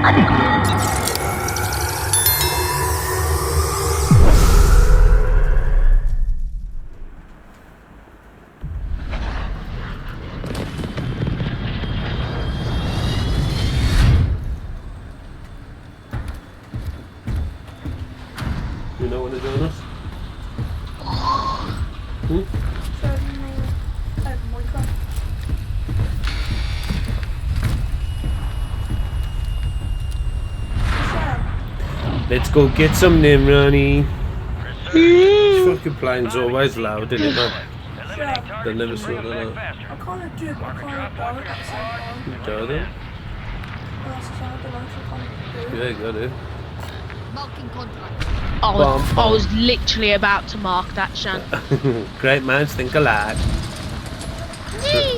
You know what they're doing us? Let's go get some Nimrani. This fucking plane's always loud, isn't it, man? They never sort that out. I can't do it, but I can't do it at the same time. You do them? Yeah, you got it. I was literally about to mark that, Shan. Great minds think alike.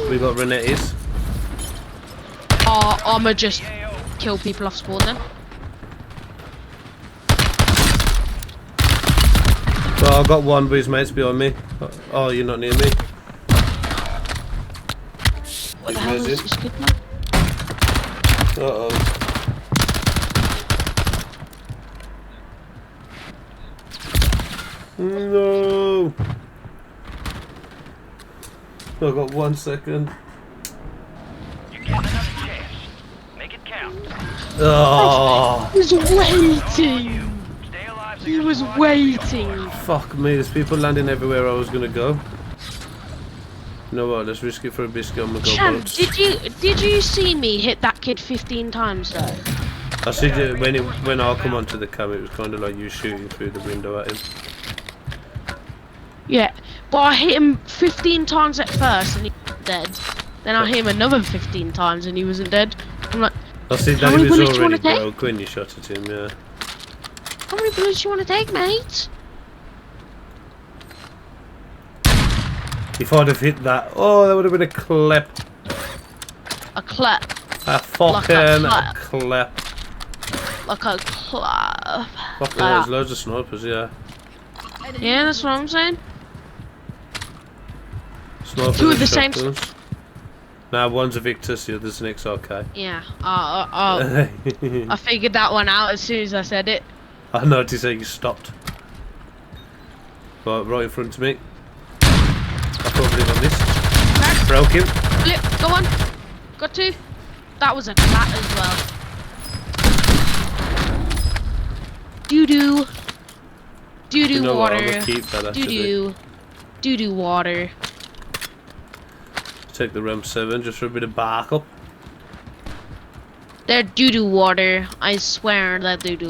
We got Renetti's. I'ma just kill people off spawn then. Well, I got one, but his mate's behind me. Oh, you're not near me. What the hell is this good man? Uh-oh. No! I got 1 second. You get another chance. Make it count. Oh! He was waiting! Stay alive. He was waiting! Fuck me, there's people landing everywhere I was gonna go. You know what, let's risk it for a biscuit on the go Shan, boats. did you see me hit that kid 15 times though? I see that when I come onto the cam, it was kind of like you shooting through the window at him. Yeah, but I hit him 15 times at first and he was dead. Then I hit him another 15 times and he wasn't dead. I'm like, I see how that many he was bullets you already wanna take? broke when you shot at him, yeah. How many bullets you want to take, mate? If I'd have hit that, oh, that would have been a clip. A clap. A fucking clip. Like a clap. Fucking there's loads of snipers, yeah. Yeah, that's what I'm saying. Snipers Two of and the same shotguns. Nah, one's a Victus, the other's an XRK. Yeah, I figured that one out as soon as I said it. I noticed that you stopped. Right in front of me. I can't believe on this. Broke him. Flip, go on. Got two. That was a clap as well. Doo-doo. Doo-doo You know what, water. I'm gonna keep that actually. Doo-doo. Doo-doo water. Take the Ram 7 just for a bit of backup. They're doo-doo water. I swear they're doo-doo.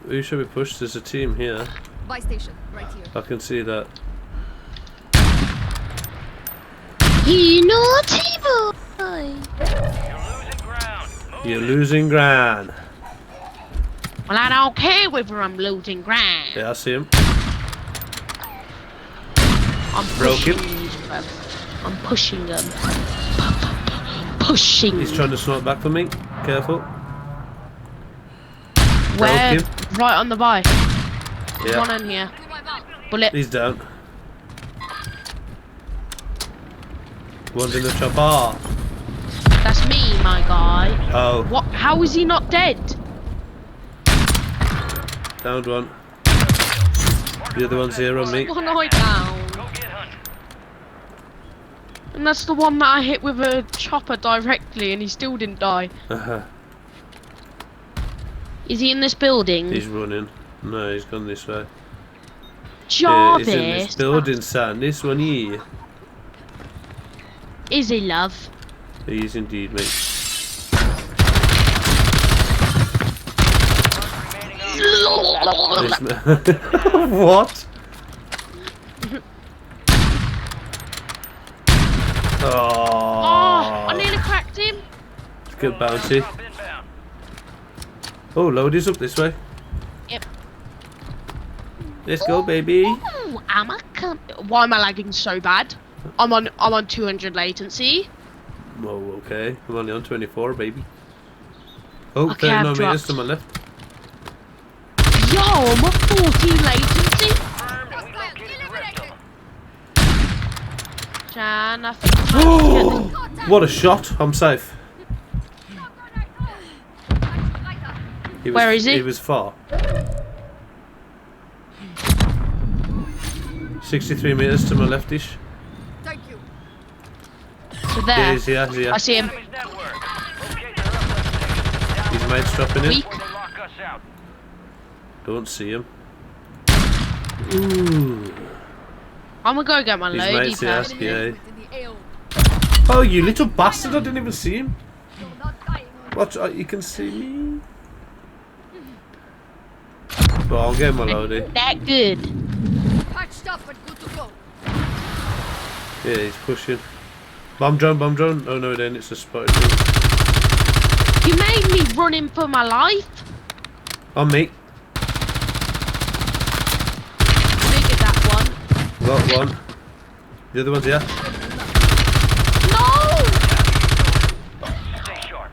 Who should we push? There's a team here. Buy station, right here. I can see that. He naughty boy. You're losing ground. Well, I don't care whether I'm losing ground. Yeah, I see him. I'm Broke pushing him. these, bruv. I'm pushing them. Pushing. He's trying to snipe back for me. Careful. Where? Broke him. Right on the buy. Yeah. One in here. Bullet. He's down. One's in the chopper. That's me, my guy. Oh, What? How is he not dead? downed one. The other one's here on me. One eye down. And that's the one that I hit with a chopper directly, and he still didn't die. Is he in this building? He's running. No, he's gone this way. Yeah, Jarvis. he's in this building, son. This one here. Is he, love? He is indeed, mate. What? Oh, I nearly cracked him. Good bounty. Oh, Lodi's up this way. Yep. Let's go, baby. Ooh, why am I lagging so bad? I'm on 200 latency. Oh, okay. I'm only on 24, baby. Oh, Okay, I've 39 meters dropped. to my left. Yo, I'm at 14 latency. Jan, I think I What a shot. I'm safe. Where is he? He was far. 63 meters to my leftish. Thank you. So there. He's here. I see him. Enemy's network. Locate the rest. His mate's dropping in. Weak. Before they lock us out. Don't see him. Ooh. I'm gonna go get my His loadie mate's here. first. Yeah. Within the ale. Oh, you little bastard! I didn't even see him. You're not dying on Watch, you can see me. But I'll get my loadie. That good. patched up and good to go. Yeah, he's pushing. Bomb drone, bomb drone. Oh no, then it's a spotted drone. You made me running for my life. On me. Figured that one. Got one. The other one's here. No! Stay sharp.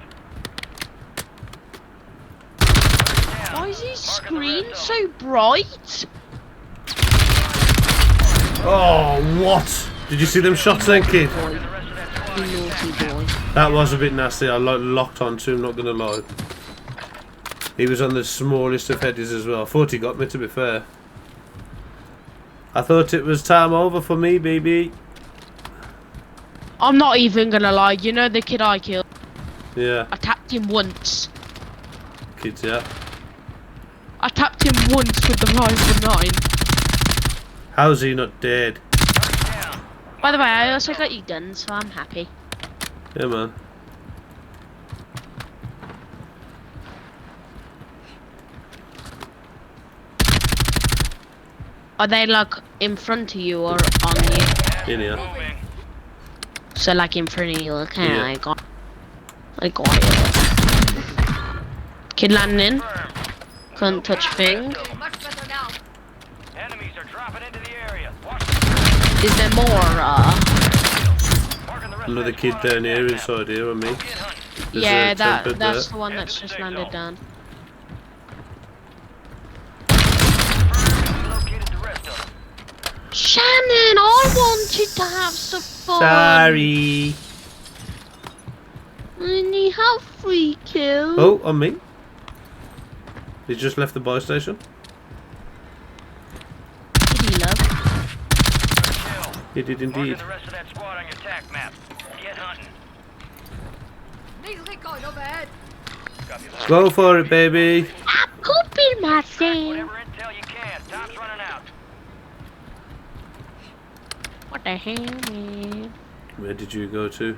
Why is his screen so bright? Oh, what? Did you see them shots then, kid? Boy. You naughty boy. That was a bit nasty. I locked onto him, not gonna lie. He was on the smallest of headies as well. I thought he got me, to be fair. I thought it was time over for me, baby. I'm not even gonna lie, you know the kid I killed? Yeah, I tapped him once. kids, yeah. I tapped him once with the rifle 9. How's he not dead? By the way, I also got you guns, so I'm happy. Yeah, man. Are they like in front of you or on you? In here. Moving. So like in front of you, okay, Yeah. I got it. Kid landing. Firm. Can't touch thing. Much better now. Enemies are dropping into the area. Watch Is there more? marking the rest Another of that kid squad down here on inside here on me. Get hunting. There's Yeah, a tempered that's there. the one that's just landed down. Located the rest of them. Shannon, I wanted to have some fun. Sorry. I only have 3 kills. Oh, on me. He just left the buy station. Did he love? Kill. He did Marking indeed. the rest of that squad on your attack map. Get hunting. Need recon overhead. Copy that. Go for it, baby. I could be myself. Whatever intel you can. Time's running out. What the hell, man? Where did you go to?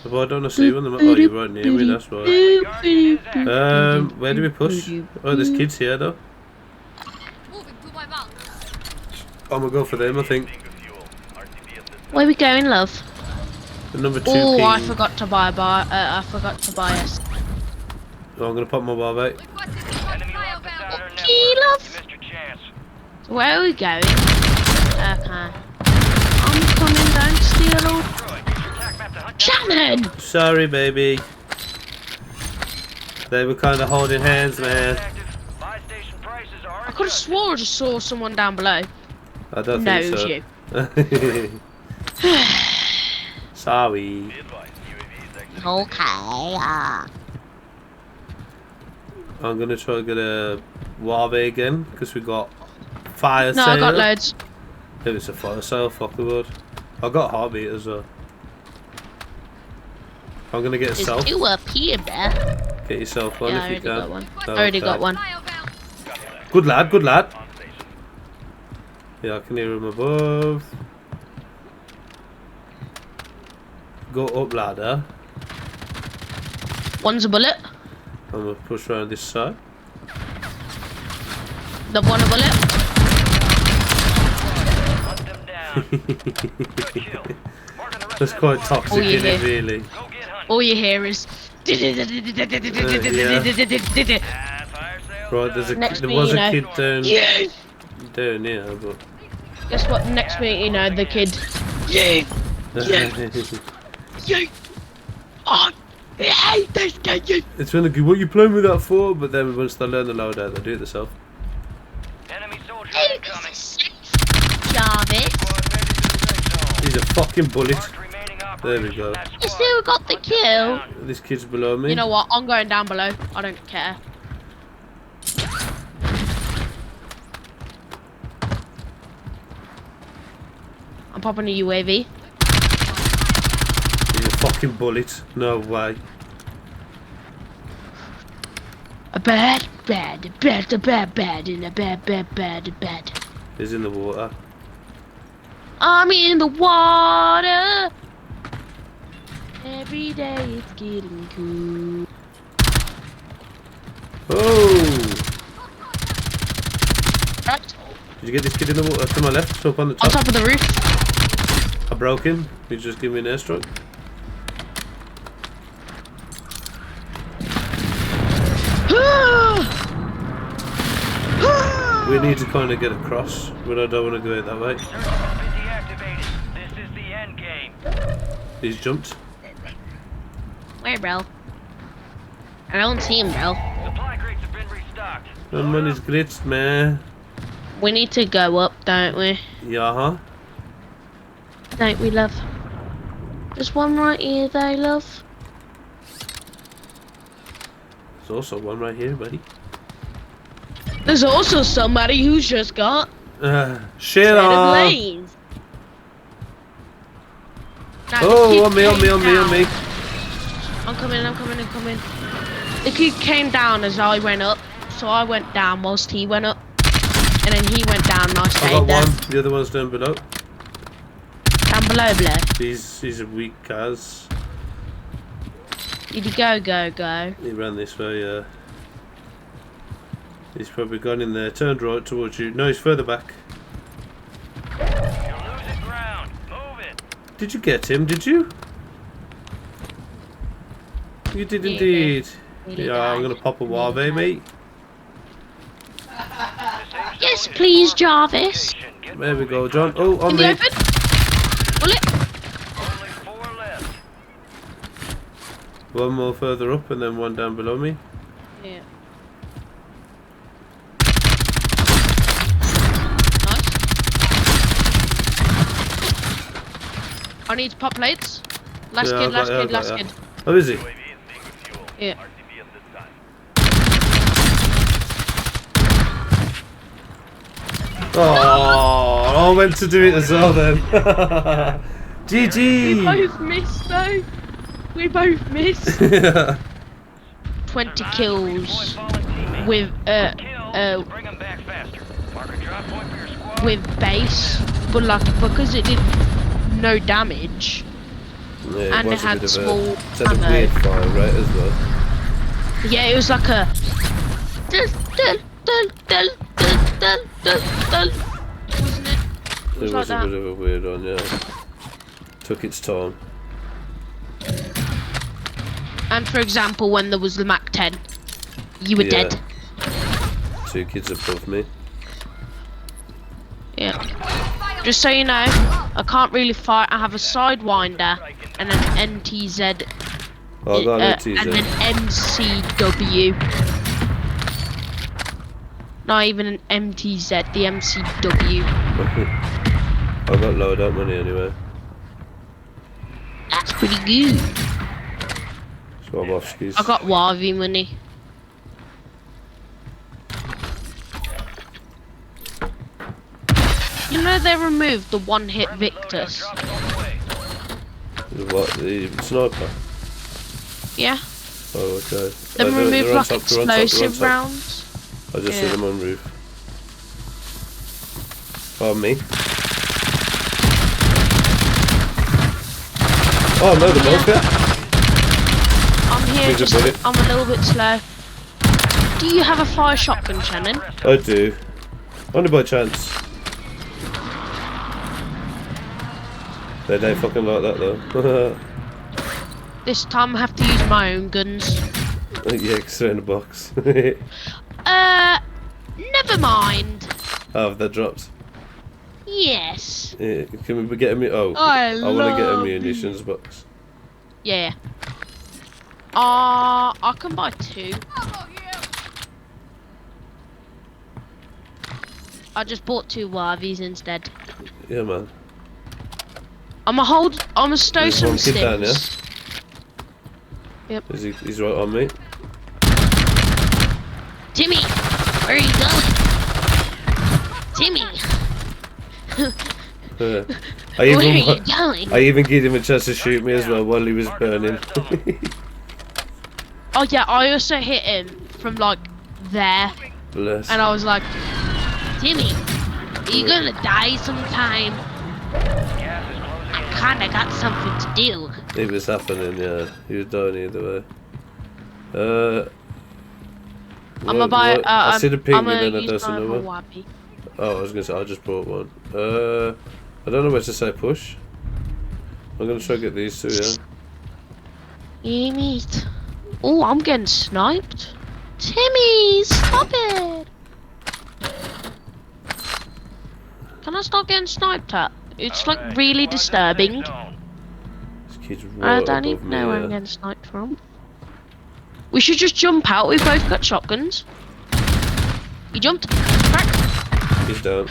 Well, I don't see one. Oh, you're right near me, that's why. Where do we push? Oh, there's kids here, though. Moving to my mount. I'm gonna go for them, I think. Where we going, love? The number 2 Oh, ping. I forgot to buy us. Oh, I'm gonna pop my bar back. Requesting the Enemy fire locked us valve. out of our Okay, network. love. You missed your chance. So where are we going? Okay. I'm coming down still. Destroy. Use your attack map to hunt down Shannon! Sorry, baby. They were kind of holding hands, man. active. Buy station prices are I could have swore I just saw someone down below. I don't No, think it so. was you. Sorry. Okay. I'm gonna try to get a Warve again because we got fire No, sale. I got loads. If it's a fire sale, fuck the wood. I got heartbeat as well. I'm gonna get a There's self. 2 up here, bruh. Get yourself one Yeah, I if you already can. got one. Oh, I already okay. got one. Fire valve. Good lad, good lad. Yeah, I can hear him above. Go up ladder. One's a bullet. I'm gonna push around this side. The one a bullet. Hunt them down. Good kill. Marking the rest That's of quite that squad. toxic, Oh, yeah, isn't it, yeah. really? Go get hunting. All you hear is. Fire sales Right, Next there thing was you a know- kid down Yeah. here, but Guess what? Next minute, you know, the kid. Yeah. Yeah. Oh, I hate this game. it's when they go, what are you playing with that for? But then once they learn the loadout, they do it themselves. Enemy soldiers Hey, incoming. this is safe. Jarvis. Squad ready to the safe zone. He's a fucking bullet. Marked remaining There we go. You still got the kill. This kid's below me. You know what? I'm going down below. I don't care. I'm popping a UAV. He's a fucking bullet. No way. A bad, in a bad. He's in the water. I'm in the water. Every day it's getting cool. Oh! Right. Did you get this kid in the water? To my left, up on the top. On top of the roof. I broke him. He just gave me an airstrike. We need to kind of get across, but I don't want to go out that way. Search has been deactivated. This is the end game. He's jumped. Where, bro? I don't see him, bro. Supply crates have been restocked. My money's glitched, man. We need to go up, don't we? Yeah, huh? Don't we, love? There's one right here, though, love. There's also one right here, buddy. There's also somebody who's just got Shit Red on! Blaze. Now, Oh, the kid on me, on me, came on me, on me. down. I'm coming. The kid came down as I went up, so I went down whilst he went up. And then he went down and I I stayed got there. one. The other one's down below. Down below, below. He's a weak Kaz. Did he go? He ran this way, yeah. He's probably gone in there. Turned right towards you. No, he's further back. You're losing ground. Move it. Did you get him? Did you? You did Yeah. indeed. Really Yeah, I'm died. gonna pop a WARZONE, mate. Yes, please, Jarvis. Get There we moving. go, John. Oh, on In the me. open. Bullet. Only 4 left. One more further up and then one down below me. Yeah. Nice. I need to pop plates. Last Yeah, kid, I got last ya. kid. Oh, is he? UAV is being refueled. Yeah. RTB at this time. Oh, I meant to do it as well then. We GG! both missed though. We both missed. 20 Survive kills to redeploy fallen teammates. with Kills bring 'em back faster. Mark a drop point for your squad. with base, but like because it did no damage. Yeah, And it was a had bit of small it's had a ammo. weird fire rate as well. Yeah, it was like a wasn't it? It was like a that. bit of a weird one, yeah. Took its time. And for example, when there was the Mac 10, you were Yeah. dead. 2 kids above me. Yeah. Just so you know, I can't really fight. I have a Sidewinder and an NTZ Oh, I got an and ATZ. an MCW. Not even an MTZ, the MCW. I got loadout money anyway. That's pretty good. Swabowskis. I got Warvy money. You know they removed the one-hit Victus. Drops on the way. What? The sniper? Yeah. Oh, okay. They Oh, they're removed on like top, they're on top, they're on explosive top. rounds. I just see Yeah. them on roof. Oh, me. Oh, no, they're both here. I'm here Here's a just, bullet. I'm a little bit slow. Do you have a fire shotgun, Shannon? I do. Only by chance. They don't fucking like that though. This time I have to use my own guns. Yeah, 'cause they're in a box. Never mind. Oh, that drops. Yes. Yeah, can we get a oh, I want to get a love munitions box. Yeah. I can buy 2. How about you? I just bought 2 Warvies instead. Yeah, man. I'ma stow There's some one kid down, yeah? sticks. Yep. He's right on me. Timmy, where are you going? Timmy, I where are you even going? I even gave him a chance to shoot me as well while he was burning. Oh yeah, I also hit him from like there, Bless. and I was like, Timmy, are you gonna die sometime? I kinda got something to do. It was happening, yeah. He was dying either way. I'm gonna buy. I see the ping I'm and gonna then I use does my another. Hawaii. Oh, I was gonna say I just brought one. I don't know where to say push. I'm gonna try to get these two, yeah. Timmy. Oh, I'm getting sniped. Timmy, stop it! Can I stop getting sniped at? It's like really disturbing. This kid's I right don't above even me. know where I'm getting sniped from. We should just jump out. We've both got shotguns. You jumped. Crack. He's down.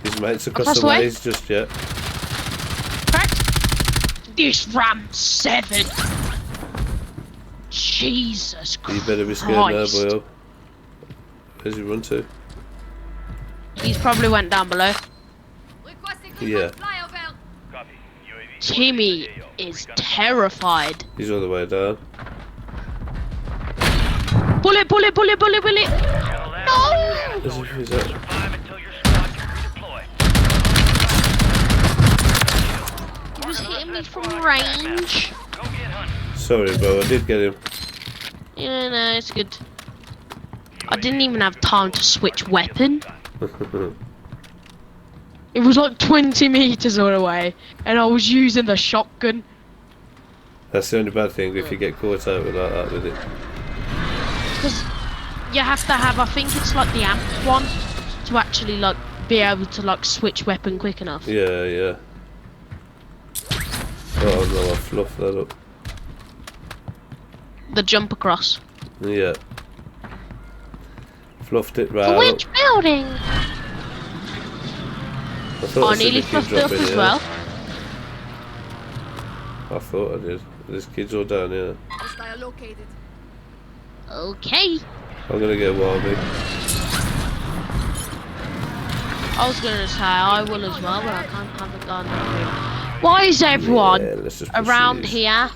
His mates across Across the the way? ways just yet. Crack. This Ram 7. Jesus You Christ. better be scared now, boyo. Where's he run to? He's probably went down below. Requesting Yeah. flyover. Copy. UAV. Timmy is terrified. He's all the way down. Bullet, bullet, bullet, bullet, bullet. No! Where's that? Survive until your squad can redeploy. He was hitting me from range. Go get hunting. Sorry, bro. I did get him. Yeah, no, it's good. I didn't even have time to switch weapon. It was like 20 meters away, and I was using the shotgun. That's the only bad thing if you get caught out with like that with it. Because you have to have, I think it's like the amped one, to actually like be able to like switch weapon quick enough. Yeah, yeah. Oh no, I fluffed that up. The jump across. Yeah. Fluffed it right For up. which building? I thought I seen nearly the kid fluffed it drop up in as here. well. I thought I did. There's kids all down here. Hostile located. Okay. I'm gonna get Warby. I was gonna say I will as well, but I can't have a gun. Why is everyone Yeah, let's just push around these. here?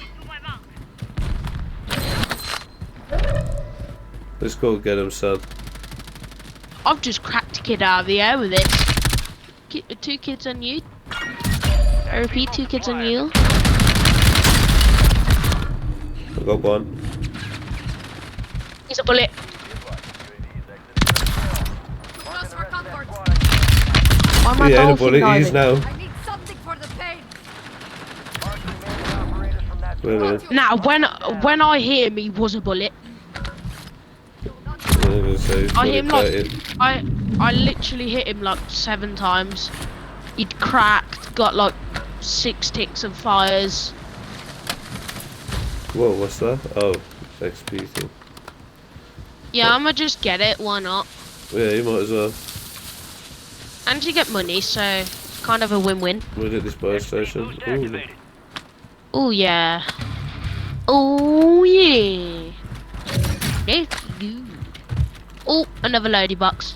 Let's go get him, son. I've just cracked a kid out of the air with this. Two kids on you. I repeat, 2 kids on you. I got one. He's a bullet. Too close for comfort. Why am I He ain't a dolphin bullet, he is diving? now. I need something for the pain. Wait a minute. Now, when I hit him, he was a bullet. I'm gonna say he's I hit him like bullet-plated. I literally hit him like 7 times. He'd cracked, got like 6 ticks and fires. Whoa, what's that? Oh, XP thing. Yeah, I'ma just get it. Why not? Yeah, you might as well. And you get money, so it's kind of a win-win. We're at this buy station. Ooh. Activated. Oh yeah. Oh yeah. Let's go. Oh, another loady box.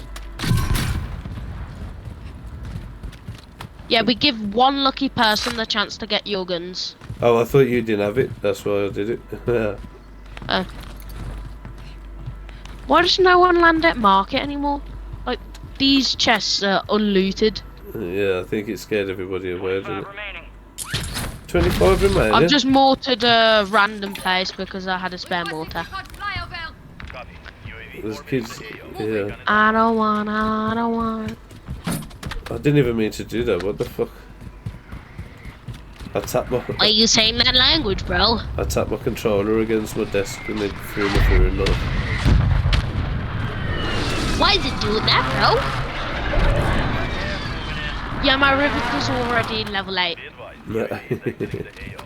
Yeah, we give one lucky person the chance to get your guns. Oh, I thought you didn't have it. That's why I did it. Oh. Why does no one land at market anymore? Like, these chests are unlooted. Yeah, I think it scared everybody away, didn't 5 it? remaining. 25 remaining. I've just mortared a random place because I had a spare mortar. Flyover. Copy. UAV There's orbiting kids. AO. Yeah. I don't want. I didn't even mean to do that. What the fuck? I tapped Why are you saying that language, bro? my controller against my desk and then threw my phone off. Why is it doing that, bro? Yeah, my Riveter's already level 8. Be advised. To the AO.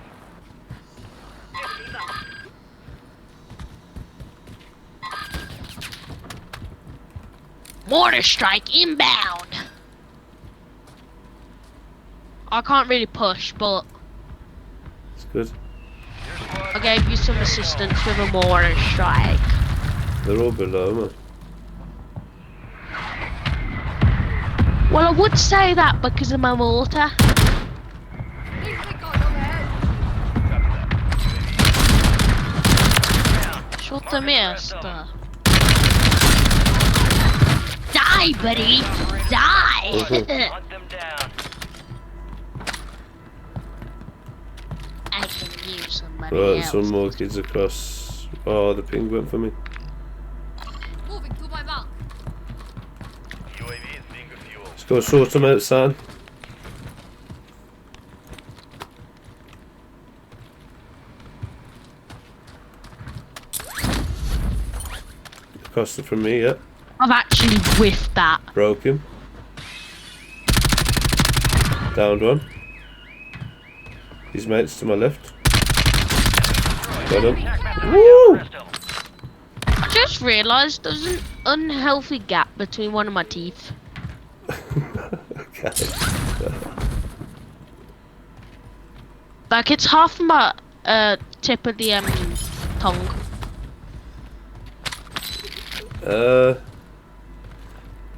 Mortar strike inbound. I can't really push, but It's good. Your squad I gave you some assistance with a mortar strike. They're all below, man. Well, I would say that because of my mortar. Big recon overhead. Shut the mister. Die, buddy! Die! hunt them down. I can use somebody Right, else. some more kids across. Oh, the ping went for me. Moving to my mark. UAV is being refueled. Let's go sort them out, son. Across it from me, yeah. I've actually whiffed that. Broke him. Downed one. His mates to my left. Got him. Woo! I just realised there's an unhealthy gap between one of my teeth. Okay. Like it's half my tip of the tongue.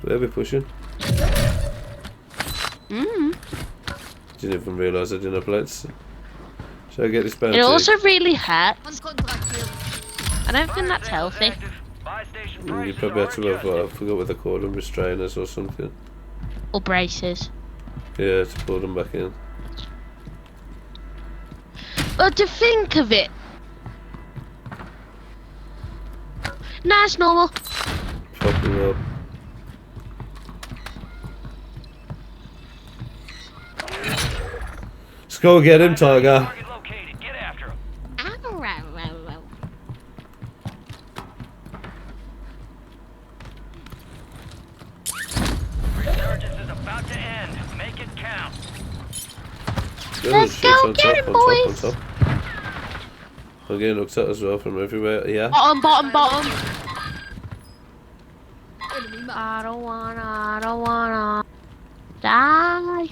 Where are we pushing? Didn't even realise I didn't have plates. Shall I get this bounty? It also really hurts. On contract here. I don't think that's healthy. You probably had to have, I forgot what they call them, restrainers or something. Or braces. Yeah, to pull them back in. But to think of it. Nah, it's normal. Fucking up. Let's go get him, Tiger. Target located. Get after him. Resurgence is about to end. Make it count. Let's shit, go on get top, him, on boys. top, on top. I'm getting looked at as well from everywhere. Yeah. Bottom. Enemy mark. I don't wanna die.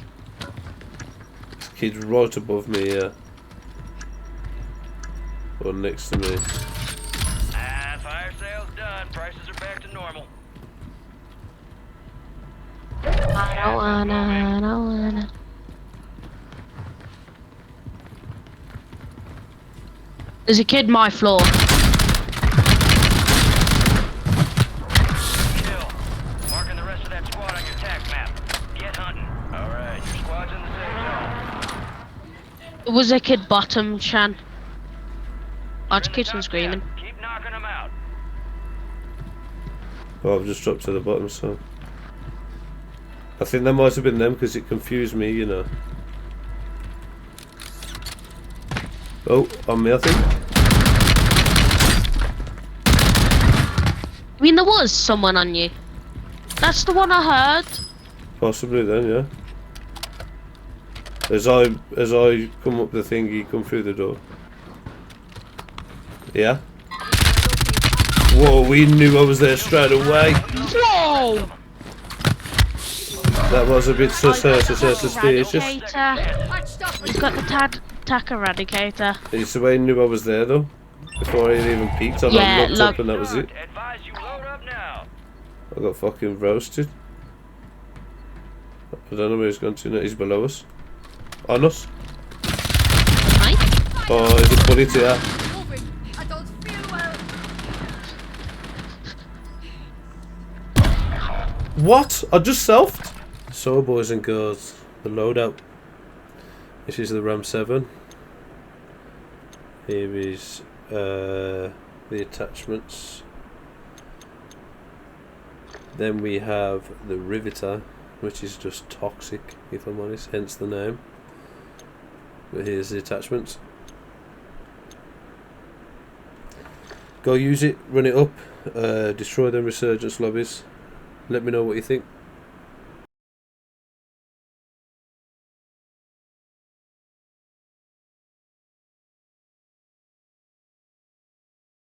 This kid's right above me, yeah. Or next to me. Fire sales done. Prices are back to normal. I don't wanna. There's a kid my floor. Kill. Marking the rest of that squad on your tac map. Get hunting. Alright, your squad's in the safe zone. It was a kid bottom, Chan. Large kitchen screaming. Keep knocking them out. Oh, I've just dropped to the bottom, so. I think that might have been them because it confused me, you know. Oh, on me, I think. I mean, there was someone on you. That's the one I heard. Possibly then, yeah. As I come up the thing, he come through the door. Yeah. Whoa, we knew I was there straight away. Whoa! That was a bit suspicious. Eradicator. Patched up. He's got the tac eradicator. It's the way he knew I was there though. Before I even peeked, I Yeah, looked look. up and that was it. Advise you load up now. I got fucking roasted. I don't know where he's gone to now. He's below us. On us. Right? Oh, he's a bullet here. Moving. I don't feel well. What? I just selfed? So, boys and girls, the loadout. This is the Ram 7. Here is the attachments. Then we have the Riveter, which is just toxic, if I'm honest, hence the name. But here's the attachments. Go use it, run it up, destroy them resurgence lobbies. Let me know what you think.